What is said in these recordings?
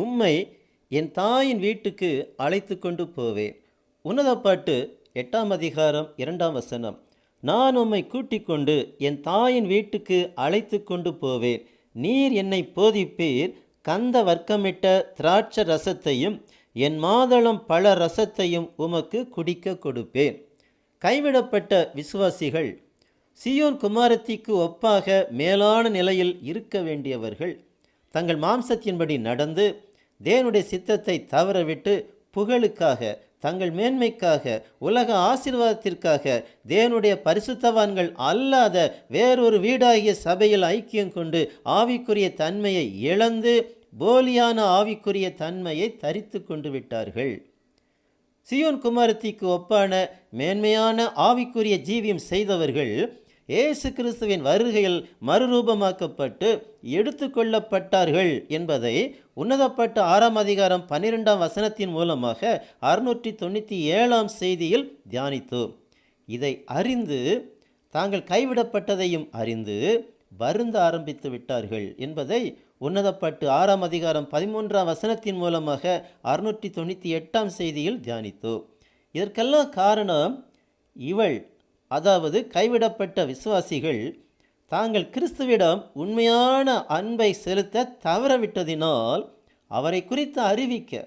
உம்மை என் தாயின் வீட்டுக்கு அழைத்து கொண்டு போவேன். உன்னத பாட்டு 8ஆம் அதிகாரம் 2ஆம் வசனம். நான் உம்மை கூட்டிக் கொண்டு என் தாயின் வீட்டுக்கு அழைத்து கொண்டு போவேன். நீர் என்னை போதிப்பீர். கந்த வர்க்கமிட்ட திராட்ச ரசத்தையும் என் மாதளம் பழ ரசத்தையும் உமக்கு குடிக்க கொடுப்பேன். கைவிடப்பட்ட விசுவாசிகள் சீயோன் குமாரத்திக்கு ஒப்பாக மேலான நிலையில் இருக்க வேண்டியவர்கள். தங்கள் மாம்சத்தின்படி நடந்து தேவனுடைய சித்தத்தை தவறவிட்டு புகழுக்காக, தங்கள் மேன்மைக்காக, உலக ஆசீர்வாதத்திற்காக தேவனுடைய பரிசுத்தவான்கள் அல்லாத வேறொரு வீடாகிய சபையில் ஐக்கியம் கொண்டு ஆவிக்குரிய தன்மையை இழந்து போலியான ஆவிக்குரிய தன்மையை தரித்து கொண்டு விட்டார்கள். சீயோன் குமாரத்திக்கு ஒப்பான மேன்மையான ஆவிக்குரிய ஜீவியம் செய்தவர்கள் இயேசு கிறிஸ்துவின் வருகையில் மறுரூபமாக்கப்பட்டு எடுத்து கொள்ளப்பட்டார்கள் என்பதை உன்னதப்பட்ட 6ஆம் அதிகாரம் 12ஆம் வசனத்தின் மூலமாக 697ஆம் செய்தியில் தியானித்தோம். இதை அறிந்து தாங்கள் கைவிடப்பட்டதையும் அறிந்து வருந்த ஆரம்பித்து விட்டார்கள் என்பதை உன்னதப்பட்டு 6ஆம் அதிகாரம் 13ஆம் வசனத்தின் மூலமாக 698ஆம் செய்தியில் தியானித்தோம். இதற்கெல்லாம் காரணம் அதாவது கைவிடப்பட்ட விசுவாசிகள் தாங்கள் கிறிஸ்துவிடம் உண்மையான அன்பை செலுத்த தவறவிட்டதினால் அவரை குறித்து அறிவிக்க,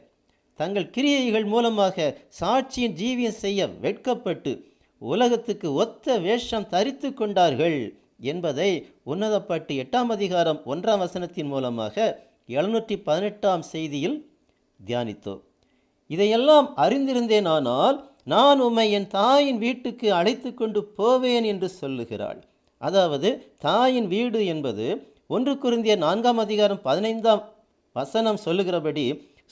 தங்கள் கிரியைகள் மூலமாக சாட்சியின் ஜீவியம் செய்ய வெட்கப்பட்டு உலகத்துக்கு ஒத்த வேஷம் தரித்து கொண்டார்கள் என்பதை உன்னதப்பட்டு 8ஆம் அதிகாரம் 1ஆம் வசனத்தின் மூலமாக 718ஆம் செய்தியில் தியானித்தோம். இதையெல்லாம் அறிந்திருந்தேனானால் நான் உம்மை என் தாயின் வீட்டுக்கு அழைத்து கொண்டு போவேன் என்று சொல்லுகிறாள். அதாவது தாயின் வீடு என்பது 1 கொரிந்தியர் 4ஆம் அதிகாரம் 15ஆம் வசனம் சொல்லுகிறபடி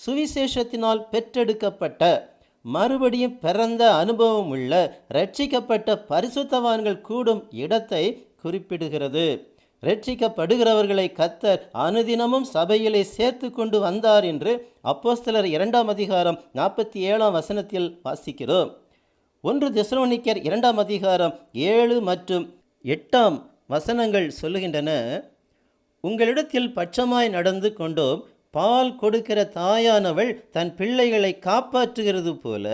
சுவிசேஷத்தினால் பெற்றெடுக்கப்பட்ட, மறுபடியும் பிறந்த அனுபவம் உள்ள இரட்சிக்கப்பட்ட பரிசுத்தவான்கள் கூடும் இடத்தை குறிப்பிடுகிறது. இரட்சிக்கப்படுகிறவர்களை கர்த்தர் அனுதினமும் சபையிலே சேர்த்து கொண்டு வந்தார் என்று அப்போஸ்தலர் 2ஆம் அதிகாரம் 47ஆம் வசனத்தில் வாசிக்கிறோம். 1 தெசலோனிக்கர் 2ஆம் அதிகாரம் 7 மற்றும் 8ஆம் வசனங்கள் சொல்லுகின்றன. உங்களிடத்தில் பட்சமாய் நடந்து கொண்டோம். பால் கொடுக்கிற தாயானவள் தன் பிள்ளைகளை காப்பாற்றுகிறது போல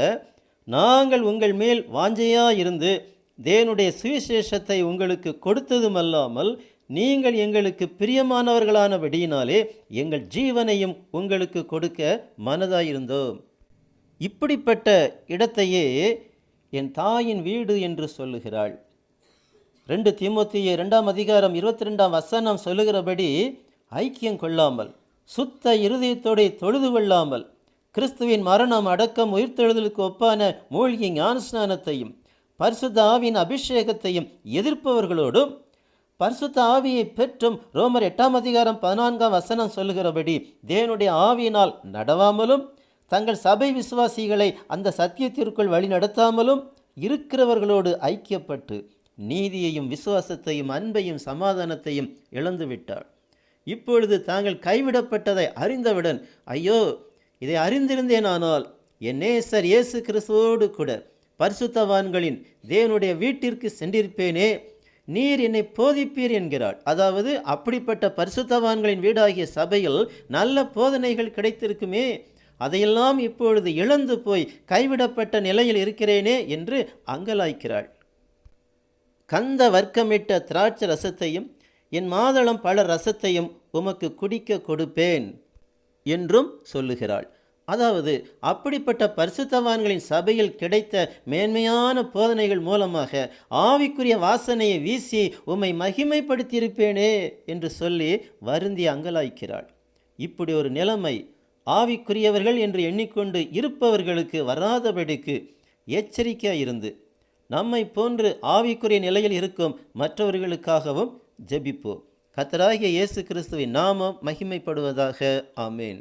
நாங்கள் உங்கள் மேல் வாஞ்சையாயிருந்து தேவனுடைய சுவிசேஷத்தை உங்களுக்கு கொடுத்ததுமல்லாமல் நீங்கள் எங்களுக்கு பிரியமானவர்களானபடியினாலே எங்கள் ஜீவனையும் உங்களுக்கு கொடுக்க மனதாயிருந்தோம். இப்படிப்பட்ட இடத்தையே என் தாயின் வீடு என்று சொல்லுகிறாள். 2 தீமோத்தேயு 2ஆம் அதிகாரம் 22ஆம் வசனம் சொல்லுகிறபடி ஐக்கியம் கொள்ளாமல், சுத்த இருதயத்தோடு தொழுது கொள்ளாமல், கிறிஸ்துவின் மரணம், அடக்கம், உயிர்த்தெழுதலுக்கு ஒப்பான மூழ்கி ஞானஸ்நானத்தையும் பரிசுத்த ஆவியின் அபிஷேகத்தையும் எதிர்ப்பவர்களோடும், பரிசுத்த ஆவியை பெற்றும் ரோமர் 8ஆம் அதிகாரம் 14ஆம் வசனம் சொல்லுகிறபடி தேவனுடைய ஆவியினால் நடவாமலும், தங்கள் சபை விசுவாசிகளை அந்த சத்தியத்திற்குள் வழி நடத்தாமலும் இருக்கிறவர்களோடு ஐக்கியப்பட்டு நீதியையும் விசுவாசத்தையும் அன்பையும் சமாதானத்தையும் இழந்துவிட்டாள். இப்பொழுது தாங்கள் கைவிடப்பட்டதை அறிந்தவுடன், ஐயோ, இதை அறிந்திருந்தேனானால் என் நேசர் இயேசு கிறிஸ்துவோடு கூட பரிசுத்தவான்களின் தேவனுடைய வீட்டிற்கு சென்றிருப்பேனே, நீர் என்னை போதிப்பீர் என்கிறாள். அதாவது அப்படிப்பட்ட பரிசுத்தவான்களின் வீடாகிய சபையில் நல்ல போதனைகள் கிடைத்திருக்குமே, அதையெல்லாம் இப்பொழுது இழந்து போய் கைவிடப்பட்ட நிலையில் இருக்கிறேனே என்று அங்கலாய்க்கிறாள். கந்த வர்க்கமிட்ட திராட்சை ரசத்தையும் என் மாதளம் பழ ரசத்தையும் உமக்கு குடிக்க கொடுப்பேன் என்றும் சொல்லுகிறாள். அதாவது அப்படிப்பட்ட பரிசுத்தவான்களின் சபையில் கிடைத்த மேன்மையான போதனைகள் மூலமாக ஆவிக்குரிய வாசனையை வீசி உம்மை மகிமைப்படுத்தியிருப்பேனே என்று சொல்லி வருந்தி அங்கலாய்க்கிறாள். இப்படி ஒரு நிலைமை ஆவிக்குரியவர்கள் என்று எண்ணிக்கொண்டு இருப்பவர்களுக்கு வராதபடிக்கு எச்சரிக்கையாக இருந்து நம்மை போன்று ஆவிக்குரிய நிலையில் இருக்கும் மற்றவர்களுக்காகவும் ஜெபிப்போம். கர்த்தராகிய இயேசு கிறிஸ்துவின் நாமம் மகிமைப்படுவதாக. ஆமேன்.